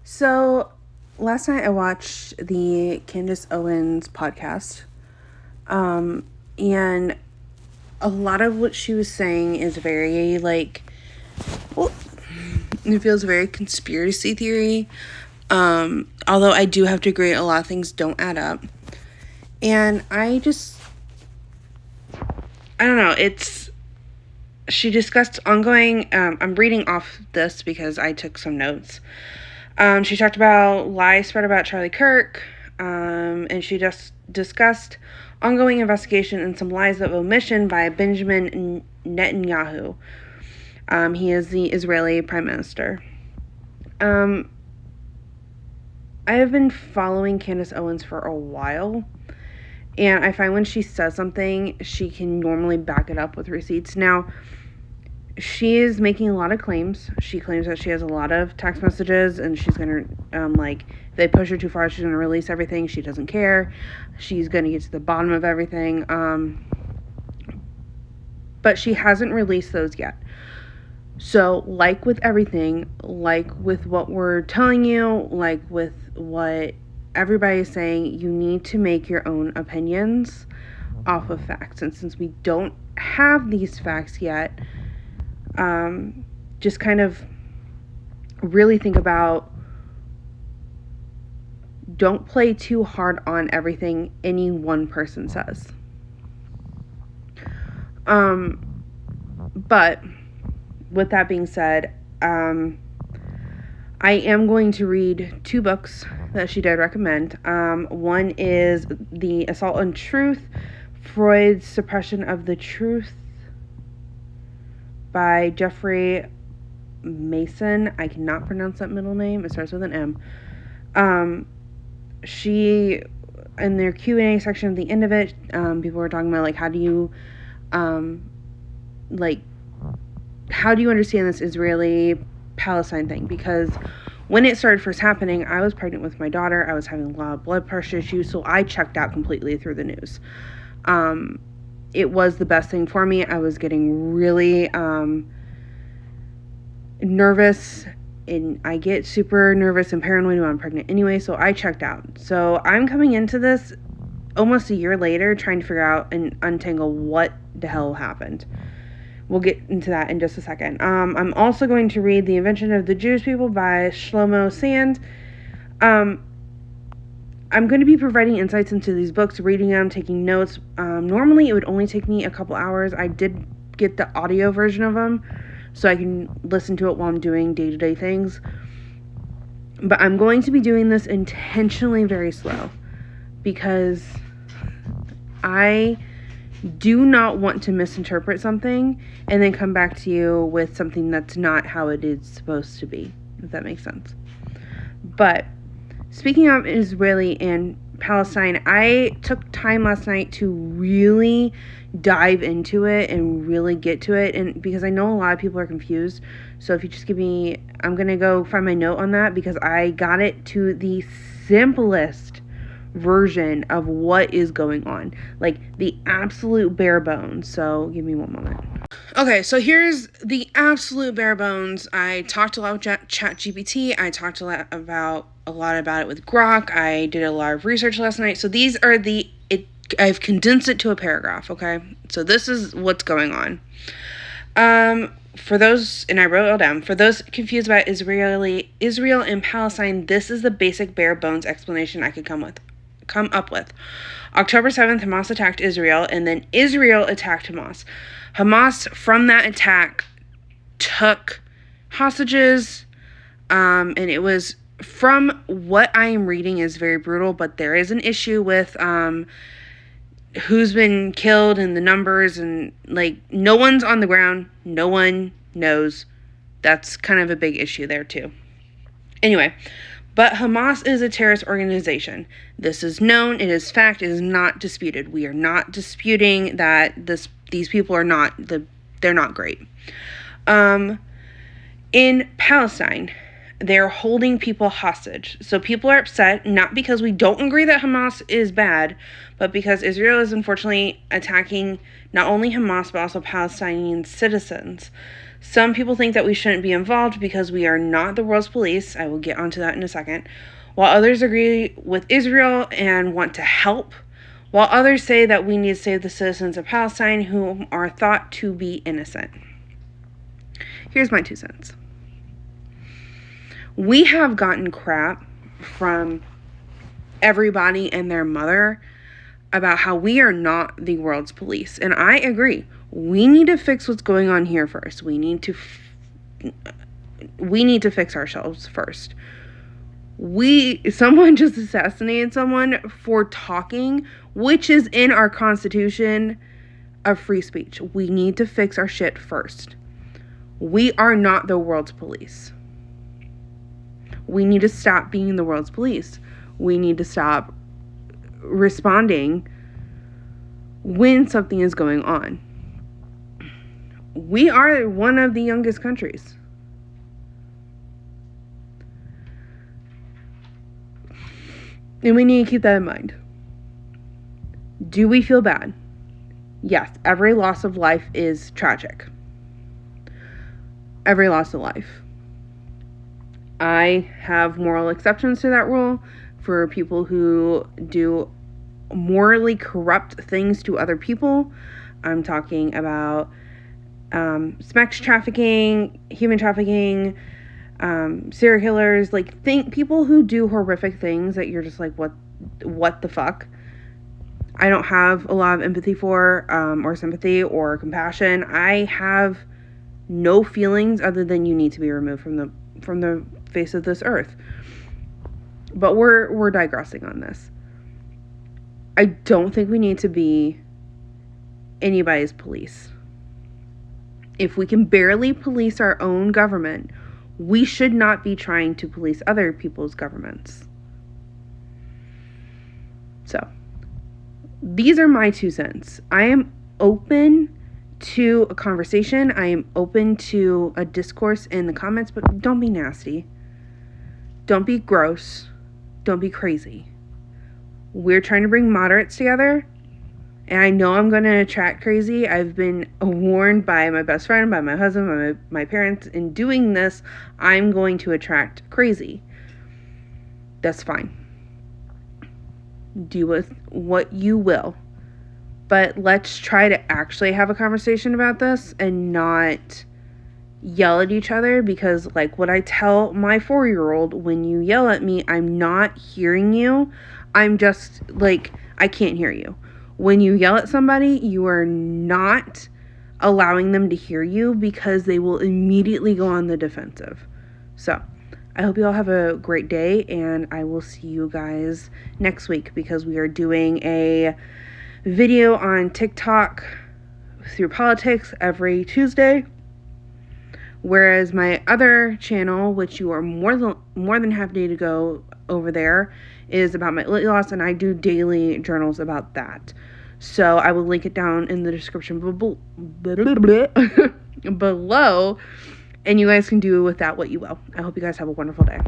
So last night I watched the Candace Owens podcast, and a lot of what she was saying is very it feels very conspiracy theory. Although I do have to agree, a lot of things don't add up, and I don't know. She discussed ongoing. I'm reading off this because I took some notes. She talked about lies spread about Charlie Kirk, and she just discussed ongoing investigation and some lies of omission by Benjamin Netanyahu. He is the Israeli Prime Minister. I have been following Candace Owens for a while, and I find when she says something, she can normally back it up with receipts. Now, she is making a lot of claims. She claims that she has a lot of text messages, and she's going to, if they push her too far, she's going to release everything. She doesn't care. She's going to get to the bottom of everything. But she hasn't released those yet. So, like with everything, like with what we're telling you, like with what everybody is saying, you need to make your own opinions off of facts. And since we don't have these facts yet, just kind of really think about, don't play too hard on everything any one person says. But with that being said, I am going to read 2 books that she did recommend. One is The Assault on Truth, Freud's Suppression of the Truth by Jefferey Masson. I cannot pronounce that middle name. It starts with an M. She, in their Q&A section at the end of it, people were talking about, how do you understand this Israeli-Palestine thing? Because when it started first happening, I was pregnant with my daughter. I was having a lot of blood pressure issues, so I checked out completely through the news. It was the best thing for me. I was getting really nervous, and I get super nervous and paranoid when I'm pregnant anyway, so I checked out. So I'm coming into this almost a year later trying to figure out and untangle what the hell happened. We'll get into that in just a second. I'm also going to read The Invention of the Jewish People by Shlomo Sand. I'm going to be providing insights into these books, reading them, taking notes. Normally, it would only take me a couple hours. I did get the audio version of them, so I can listen to it while I'm doing day-to-day things. But I'm going to be doing this intentionally very slow, because I do not want to misinterpret something and then come back to you with something that's not how it is supposed to be, if that makes sense. But speaking of Israeli and Palestine, I took time last night to really dive into it and really get to it, and because I know a lot of people are confused. So if you just give me, I'm going to go find my note on that, because I got it to the simplest version of what is going on, the absolute bare bones. So give me one moment. Okay, so here's the absolute bare bones. I talked a lot with ChatGPT. I talked a lot about it with Grok. I did a lot of research last night. So these are I've condensed it to a paragraph, okay? So this is what's going on. For those, and I wrote it all down, for those confused about Israel and Palestine, this is the basic bare bones explanation I could come up with. October 7th, Hamas attacked Israel, and then Israel attacked Hamas. Hamas, from that attack, took hostages, and it was, from what I am reading, is very brutal, but there is an issue with who's been killed and the numbers, and no one's on the ground. No one knows. That's kind of a big issue there too. Anyway, but Hamas is a terrorist organization. This is known. It is fact. It is not disputed. We are not disputing that these people are not they're not great. In Palestine, they're holding people hostage. So people are upset, not because we don't agree that Hamas is bad, but because Israel is unfortunately attacking not only Hamas, but also Palestinian citizens. Some people think that we shouldn't be involved because we are not the world's police. I will get onto that in a second. While others agree with Israel and want to help, while others say that we need to save the citizens of Palestine who are thought to be innocent. Here's my 2 cents. We have gotten crap from everybody and their mother about how we are not the world's police. And I agree. We need to fix what's going on here first. We need to fix ourselves first. Someone just assassinated someone for talking, which is in our Constitution of free speech. We need to fix our shit first. We are not the world's police. We need to stop being the world's police. We need to stop responding when something is going on. We are one of the youngest countries. And we need to keep that in mind. Do we feel bad? Yes, every loss of life is tragic. Every loss of life. I have moral exceptions to that rule for people who do morally corrupt things to other people. I'm talking about sex trafficking, human trafficking, serial killers, people who do horrific things that you're just like, what the fuck? I don't have a lot of empathy for, or sympathy or compassion. I have no feelings other than you need to be removed from the face of this earth. But we're digressing on this. I don't think we need to be anybody's police. If we can barely police our own government, we should not be trying to police other people's governments. So, these are my 2 cents. I am open to a conversation. I am open to a discourse in the comments, but don't be nasty. Don't be gross. Don't be crazy. We're trying to bring moderates together, and I know I'm going to attract crazy. I've been warned by my best friend, by my husband, by my parents. In doing this, I'm going to attract crazy. That's fine. Do with what you will. But let's try to actually have a conversation about this and not yell at each other, because what I tell my 4-year-old, when you yell at me, I'm not hearing you. I'm just I can't hear you. When you yell at somebody, you are not allowing them to hear you, because they will immediately go on the defensive. So, I hope you all have a great day, and I will see you guys next week, because we are doing a video on TikTok through politics every Tuesday. Whereas my other channel, which you are more than happy to go over there, is about my weight loss, and I do daily journals about that. So I will link it down in the description below, and you guys can do with that what you will. I hope you guys have a wonderful day.